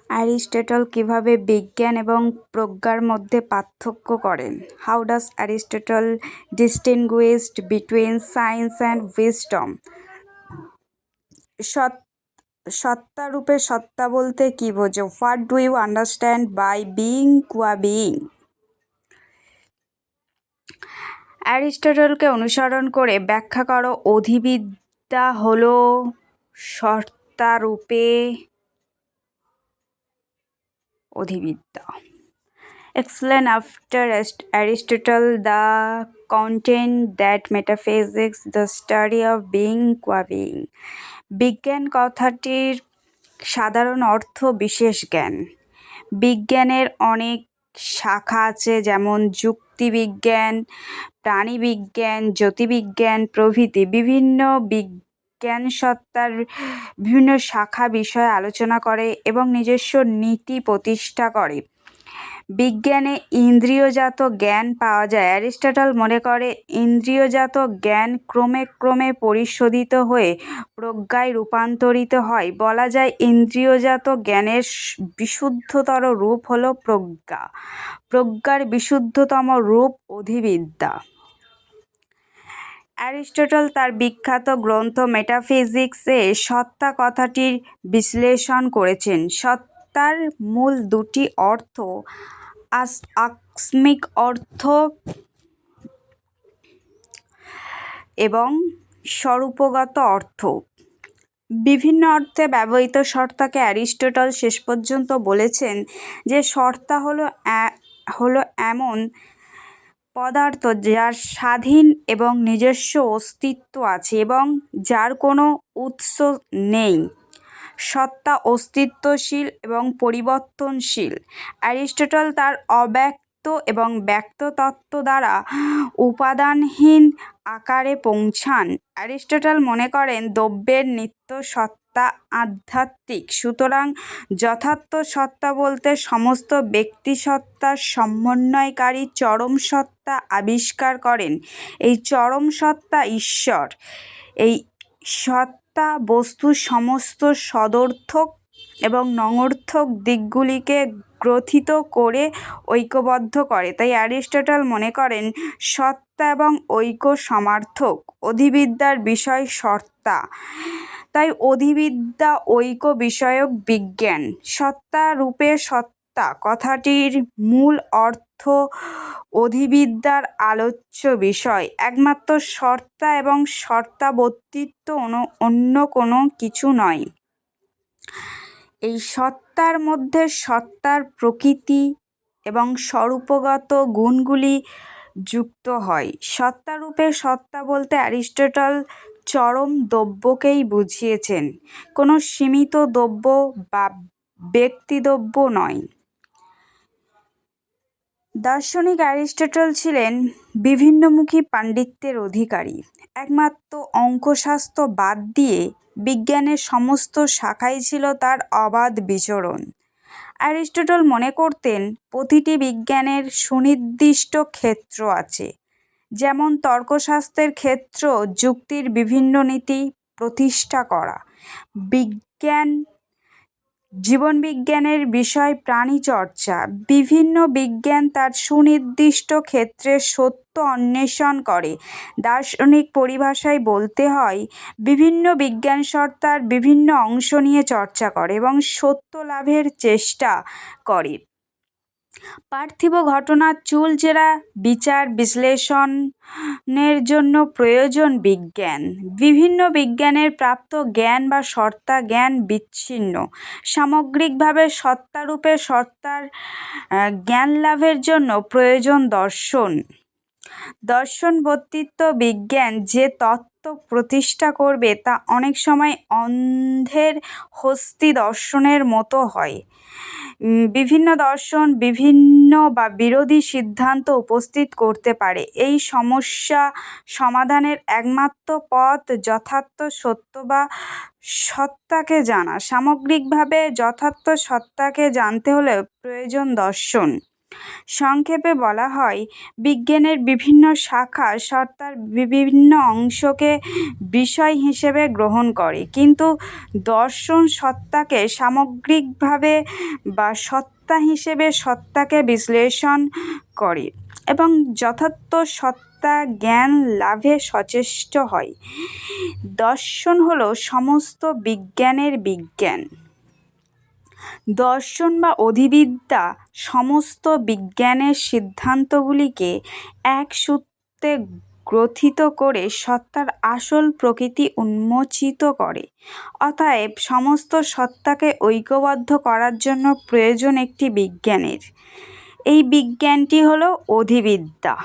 Aristotle কিভাবে বিজ্ঞান এবং প্রজ্ঞার মধ্যে পার্থক্য করেন? How does Aristotle distinguished between science and wisdom? সত্তারূপে সত্তা বলতে কি বোঝো? What do you understand by being qua being? অ্যারিস্টটলকে অনুসরণ করে ব্যাখ্যা করো। অধিবিদ্যা হল সত্তারূপে অধিবিদ্যা। Explain after Aristotle the content that metaphysics, the study of being qua being. বিজ্ঞান কথাটির সাধারণ অর্থ বিশেষ জ্ঞান। বিজ্ঞানের অনেক শাখা আছে, যেমন যুক্তিবিজ্ঞান, প্রাণীবিজ্ঞান, জ্যোতির্বিজ্ঞান প্রভৃতি। বিভিন্ন বিজ্ঞান সত্তার বিভিন্ন শাখা বিষয়ে আলোচনা করে এবং নিজস্ব নীতি প্রতিষ্ঠা করে। বিজ্ঞানে ইন্দ্রিয়জাত জ্ঞান পাওয়া যায়। অ্যারিস্টটল মনে করে ইন্দ্রিয়জাত জ্ঞান ক্রমে ক্রমে পরিশোধিত হয়ে প্রজ্ঞায় রূপান্তরিত হয়। বলা যায় ইন্দ্রিয়জাত জ্ঞানের বিশুদ্ধতর রূপ হল প্রজ্ঞা। প্রজ্ঞার বিশুদ্ধতম রূপ অধিবিদ্যা। অ্যারিস্টটল তার বিখ্যাত গ্রন্থ মেটাফিজিক্সে সত্তা কথাটির বিশ্লেষণ করেছেন। সত্তার মূল দুটি অর্থ, আকস্মিক অর্থ এবং স্বরূপগত অর্থ। বিভিন্ন অর্থে ব্যবহৃত সত্তাকে অ্যারিস্টটল শেষ পর্যন্ত বলেছেন যে সত্তা হলো এমন পদার্থ যার স্বাধীন এবং নিজস্ব অস্তিত্ব আছে এবং যার কোনো উৎস নেই। সত্তা অস্তিত্বশীল এবং পরিবর্তনশীল। অ্যারিস্টটল তার অব্যক্ত এবং ব্যক্ত তত্ত্ব দ্বারা উপাদানহীন আকারে পৌঁছান। অ্যারিস্টটল মনে করেন দ্রব্যের নিত্য সত্তা আধ্যাত্মিক। সুতরাং যথার্থ সত্তা বলতে সমস্ত ব্যক্তিসত্তার সমন্বয়কারী চরম সত্তা আবিষ্কার করেন। এই চরম সত্তা ঈশ্বর। এই সত্তা বস্তুর সমস্ত সদর্থক এবং নঞর্থক দিকগুলিকে গ্রথিত করে ঐক্যবদ্ধ করে। তাই অ্যারিস্টটল মনে করেন সত্তা এবং ঐক্য সমার্থক। অধিবিদ্যার বিষয় সত্তা, তাই অধিবিদ্যা ঐক্য বিষয়ক বিজ্ঞান। সত্তা রূপে সত্তা কথাটির মূল অর্থ অধিবিদ্যার আলোচ্য বিষয়। একমাত্র সত্তা এবং সত্তাবর্তিত্ব অন্য কোনো কিছু নয়। এই সত্তার মধ্যে সত্তার প্রকৃতি এবং স্বরূপগত গুণগুলি যুক্ত হয়। সত্তারূপে সত্তা বলতে অ্যারিস্টটল চরম দ্রব্যকেই বুঝিয়েছেন, কোনো সীমিত দ্রব্য বা ব্যক্তিদ্রব্য নয়। দার্শনিক অ্যারিস্টটল ছিলেন বিভিন্নমুখী পাণ্ডিত্যের অধিকারী। একমাত্র অঙ্কশাস্ত্র বাদ দিয়ে বিজ্ঞানের সমস্ত শাখাই ছিল তার অবাধ বিচরণ। অ্যারিস্টটল মনে করতেন প্রতিটি বিজ্ঞানের সুনির্দিষ্ট ক্ষেত্র আছে, যেমন তর্কশাস্ত্রের ক্ষেত্র যুক্তির বিভিন্ন নীতি প্রতিষ্ঠা করা। জীবনবিজ্ঞানের বিষয় প্রাণীচর্চা। বিভিন্ন বিজ্ঞান তার সুনির্দিষ্ট ক্ষেত্রে সত্য অন্বেষণ করে। দার্শনিক পরিভাষায় বলতে হয় বিভিন্ন বিজ্ঞান সত্তার বিভিন্ন অংশ নিয়ে চর্চা করে এবং সত্য লাভের চেষ্টা করে। পার্থিব ঘটনার চুলচেরা বিচার বিশ্লেষণের জন্য প্রয়োজন বিজ্ঞান। বিভিন্ন বিজ্ঞানের প্রাপ্ত জ্ঞান বা সত্তা জ্ঞান বিচ্ছিন্ন। সামগ্রিকভাবে সত্তারূপে সত্তার জ্ঞানলাভের জন্য প্রয়োজন দর্শন। দর্শনবর্তিত বিজ্ঞান যে তত্ত্ব প্রতিষ্ঠা করবে তা অনেক সময় অন্ধের হস্তি দর্শনের মতো হয়। বিভিন্ন দর্শন বিভিন্ন বা বিরোধী সিদ্ধান্ত উপস্থিত করতে পারে। এই সমস্যা সমাধানের একমাত্র পথ যথার্থ সত্য বা সত্তাকে জানা। সামগ্রিকভাবে যথার্থ সত্তাকে জানতে হলে প্রয়োজন দর্শন। সংক্ষেপে বলা হয়, বিজ্ঞানের বিভিন্ন শাখা সত্তার বিভিন্ন অংশকে বিষয় হিসেবে গ্রহণ করে, কিন্তু দর্শন সত্তাকে সামগ্রিকভাবে বা সত্তা হিসেবে সত্তাকে বিশ্লেষণ করে এবং যথার্থ সত্তা জ্ঞান লাভে সচেষ্ট হয়। দর্শন হলো সমস্ত বিজ্ঞানের বিজ্ঞান। দর্শন বা অধিবিদ্যা সমস্ত বিজ্ঞানের সিদ্ধান্তগুলিকে এক সূত্রে গ্রথিত করে সত্তার আসল প্রকৃতি উন্মোচিত করে। অতএব সমস্ত সত্তাকে ঐক্যবদ্ধ করার জন্য প্রয়োজন একটি বিজ্ঞানের। এই বিজ্ঞানটি হলো অধিবিদ্যা।